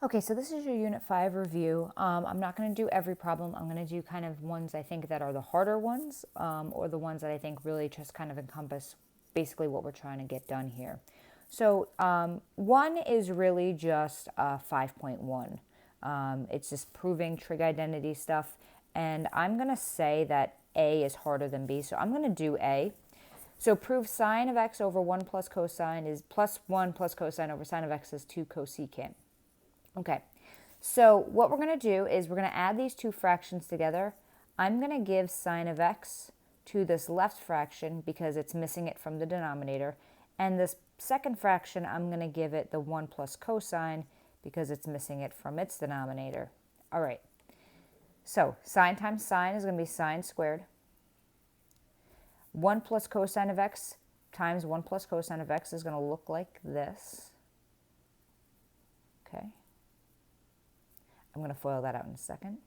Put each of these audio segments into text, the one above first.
Okay, so this is your Unit 5 review. I'm not going to do every problem. I'm going to do kind of ones I think that are the harder ones, or the ones that I think really just kind of encompass basically what we're trying to get done here. So one is really just 5.1. It's just proving trig identity stuff. And I'm going to say that A is harder than B. So I'm going to do A. So prove sine of x over 1 plus cosine is plus 1 plus cosine over sine of x is 2 cosecant. Okay, so what we're going to do is we're going to add these two fractions together. I'm going to give sine of x to this left fraction because it's missing it from the denominator. And this second fraction, I'm going to give it the 1 plus cosine because it's missing it from its denominator. All right, so sine times sine is going to be sine squared. 1 plus cosine of x times 1 plus cosine of x is going to look like this. Okay. I'm going to FOIL that out in a second.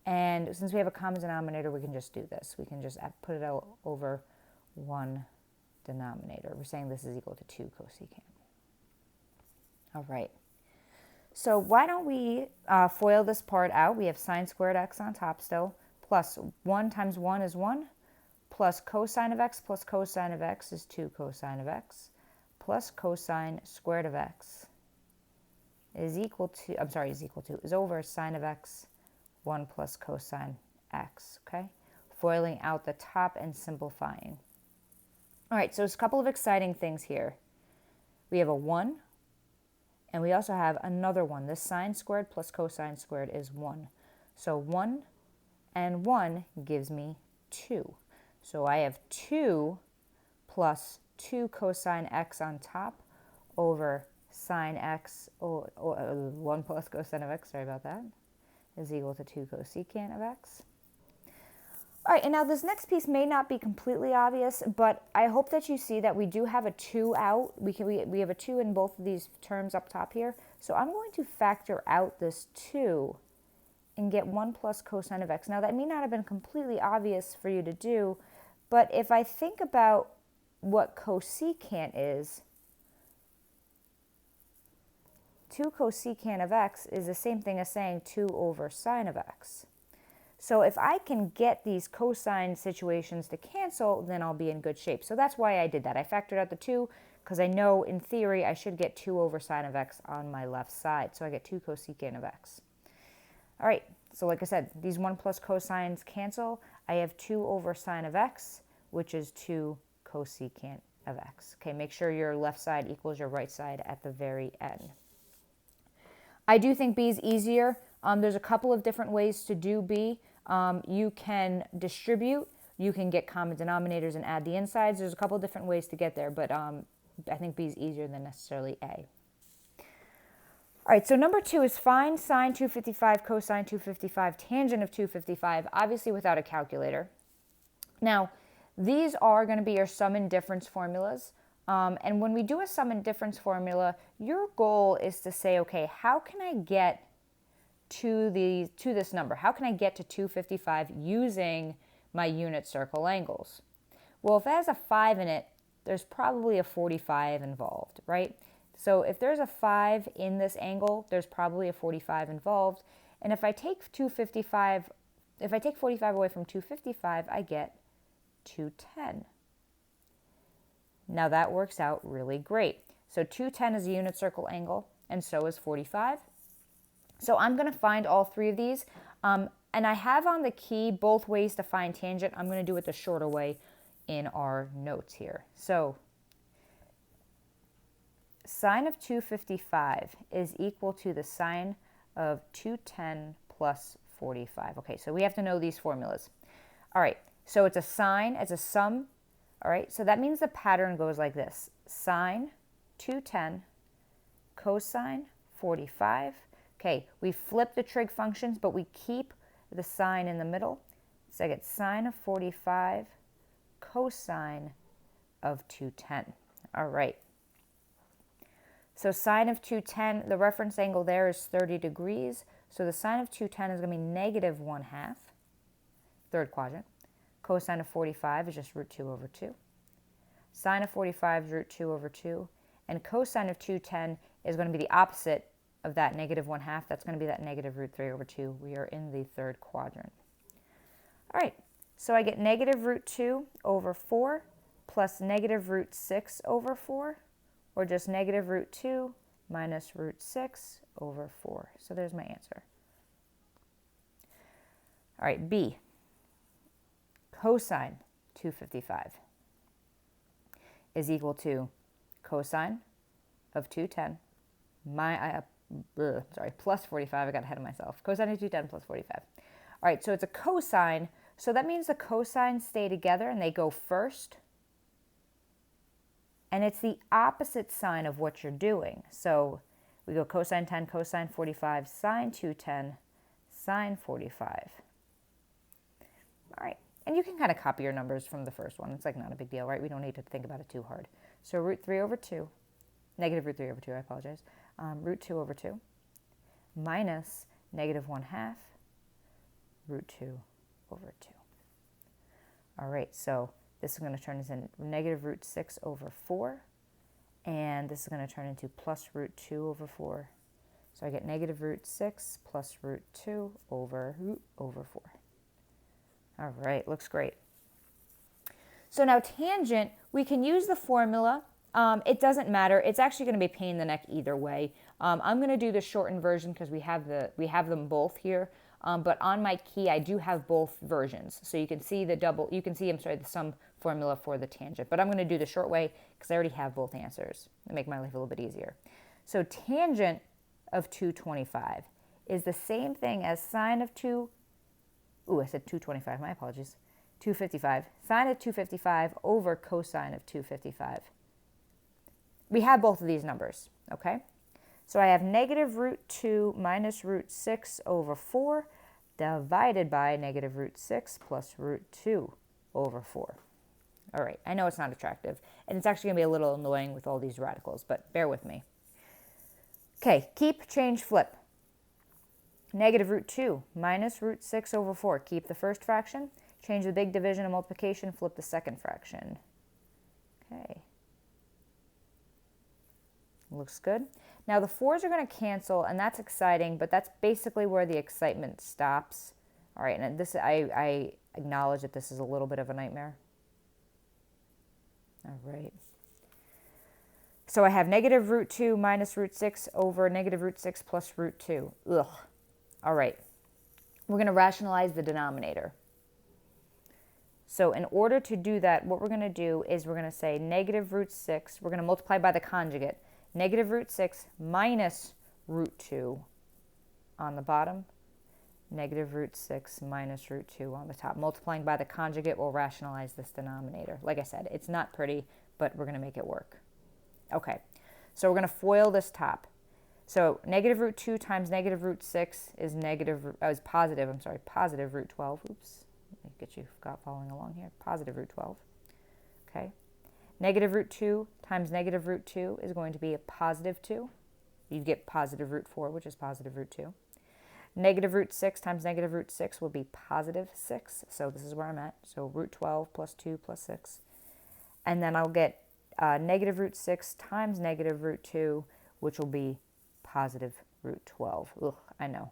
And since we have a common denominator, we can just do this. We can just put it out over one denominator. We're saying this is equal to 2 cosecant. All right. So why don't we FOIL this part out? We have sine squared x on top still, plus 1 times 1 is 1, plus cosine of x plus cosine of x is 2 cosine of x, plus cosine squared of x is over sine of x 1 plus cosine x, okay? Foiling out the top and simplifying. All right, so there's a couple of exciting things here. We have a 1, and we also have another 1. This sine squared plus cosine squared is 1. So 1 and 1 gives me 2. So I have 2 plus 2 cosine x on top over sine x, or 1 plus cosine of x, sorry about that, is equal to 2 cosecant of x. All right, and now this next piece may not be completely obvious, but I hope that you see that we do have a 2 out. We have a 2 in both of these terms up top here. So I'm going to factor out this 2 and get 1 plus cosine of x. Now that may not have been completely obvious for you to do, but if I think about what cosecant is, 2 cosecant of x is the same thing as saying 2 over sine of x. So if I can get these cosine situations to cancel, then I'll be in good shape. So that's why I did that. I factored out the 2 because I know in theory I should get 2 over sine of x on my left side. So I get 2 cosecant of x. All right, so like I said, these 1 plus cosines cancel. I have 2 over sine of x, which is 2 cosecant of x. Okay, make sure your left side equals your right side at the very end. I do think B is easier. There's a couple of different ways to do B. You can distribute, you can get common denominators and add the insides. There's a couple of different ways to get there, but I think B is easier than necessarily A. All right, so number 2 is find sine 255, cosine 255, tangent of 255, obviously without a calculator. Now, these are going to be your sum and difference formulas. And when we do a sum and difference formula, your goal is to say, okay, how can I get to this number? How can I get to 255 using my unit circle angles? Well, if it has a 5 in it, there's probably a 45 involved, right? So if there's a 5 in this angle, there's probably a 45 involved. And if I take 45 away from 255, I get 210. Now that works out really great. So 210 is a unit circle angle, and so is 45. So I'm going to find all three of these. And I have on the key both ways to find tangent. I'm going to do it the shorter way in our notes here. So sine of 255 is equal to the sine of 210 plus 45. Okay, so we have to know these formulas. All right, so it's a sine, it's a sum. All right, so that means the pattern goes like this. Sine 210, cosine 45. Okay, we flip the trig functions, but we keep the sine in the middle. So I get sine of 45, cosine of 210. All right. So sine of 210, the reference angle there is 30 degrees. So the sine of 210 is going to be negative 1/2, third quadrant. Cosine of 45 is just root 2 over 2. Sine of 45 is root 2 over 2. And cosine of 210 is going to be the opposite of that negative 1/2, that's going to be that negative root 3 over 2. We are in the third quadrant. All right, so I get negative root 2 over 4 plus negative root 6 over 4, or just negative root 2 minus root 6 over 4. So there's my answer. All right, B, cosine 255 is equal to cosine of 210 plus 45. I got ahead of myself. Cosine of 210 plus 45. All right, so it's a cosine, so that means the cosines stay together and they go first. And it's the opposite sign of what you're doing. So we go cosine 10, cosine 45, sine 210, sine 45. All right, and you can kind of copy your numbers from the first one. It's like not a big deal, right? We don't need to think about it too hard. So root 3 over 2, negative root 3 over 2, I apologize. Root 2 over 2 minus negative 1/2 root 2 over 2. All right, so this is going to turn into negative root 6 over 4, and this is going to turn into plus root 2 over 4. So I get negative root 6 plus root 2 over 4. All right, looks great. So now tangent, we can use the formula. It doesn't matter. It's actually going to be a pain in the neck either way. I'm going to do the shortened version because we have them both here. But on my key, I do have both versions. So you can see the sum formula for the tangent. But I'm going to do the short way because I already have both answers to make my life a little bit easier. So tangent of 225 is the same thing as sine of 225, my apologies. 255. Sine of 255 over cosine of 255. We have both of these numbers, okay? So I have negative root 2 minus root 6 over 4 divided by negative root 6 plus root 2 over 4. All right, I know it's not attractive, and it's actually going to be a little annoying with all these radicals, but bear with me. Okay, keep, change, flip. Negative root 2 minus root 6 over 4. Keep the first fraction. Change the big division and multiplication. Flip the second fraction. Okay. Looks good. Now the 4s are going to cancel, and that's exciting, but that's basically where the excitement stops. All right, and this I acknowledge that this is a little bit of a nightmare. All right. So I have negative root 2 minus root 6 over negative root 6 plus root 2. Ugh. All right. We're going to rationalize the denominator. So in order to do that, what we're going to do is we're going to say negative root 6. We're going to multiply by the conjugate. Negative root 6 minus root 2 on the bottom. Negative root 6 minus root 2 on the top. Multiplying by the conjugate will rationalize this denominator. Like I said, it's not pretty, but we're going to make it work. Okay, so we're going to FOIL this top. So negative root 2 times negative root 6 is positive root 12. Oops, let me get you following along here. Positive root 12. Okay. Negative root 2 times negative root 2 is going to be a positive 2. You get positive root 4, which is positive root 2. Negative root 6 times negative root 6 will be positive 6. So this is where I'm at. So root 12 plus 2 plus 6. And then I'll get negative root 6 times negative root 2, which will be positive root 12. Ugh, I know.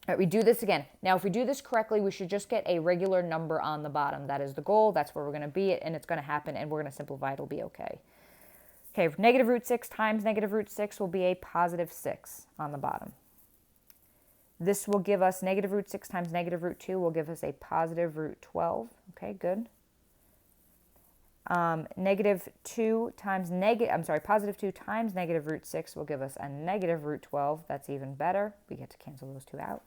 All right, we do this again. Now, if we do this correctly, we should just get a regular number on the bottom. That is the goal. That's where we're going to be, and it's going to happen, and we're going to simplify. It'll be okay. Okay, negative root 6 times negative root 6 will be a positive 6 on the bottom. This will give us negative root 6 times negative root 2 will give us a positive root 12. Okay, good. Positive 2 times negative root 6 will give us a negative root 12. That's even better. We get to cancel those two out.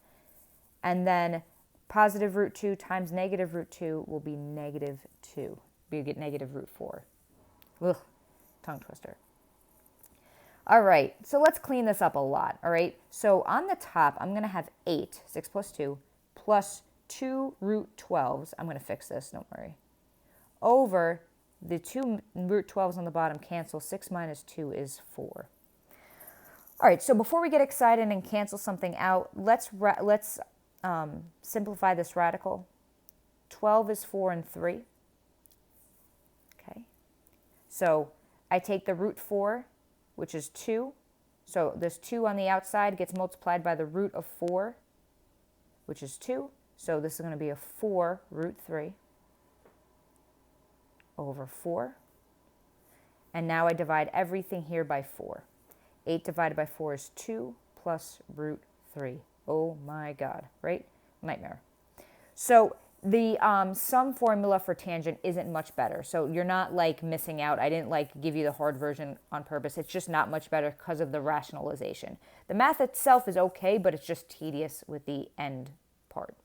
And then positive root 2 times negative root 2 will be negative 2. We get negative root 4. Ugh, tongue twister. All right, so let's clean this up a lot, all right? So on the top, I'm going to have 8, 6 plus 2, plus 2 root 12s. I'm going to fix this, don't worry. Over the 2 root 12s on the bottom cancel. 6 minus 2 is 4. All right, so before we get excited and cancel something out, let's simplify this radical. 12 is 4 and 3. Okay. So I take the root 4, which is 2. So this 2 on the outside gets multiplied by the root of 4, which is 2. So this is going to be a 4 root 3 over 4. And now I divide everything here by 4. 8 divided by 4 is 2 plus root 3. Oh my God, right? Nightmare. So the sum formula for tangent isn't much better. So you're not like missing out. I didn't like give you the hard version on purpose. It's just not much better because of the rationalization. The math itself is okay, but it's just tedious with the end part.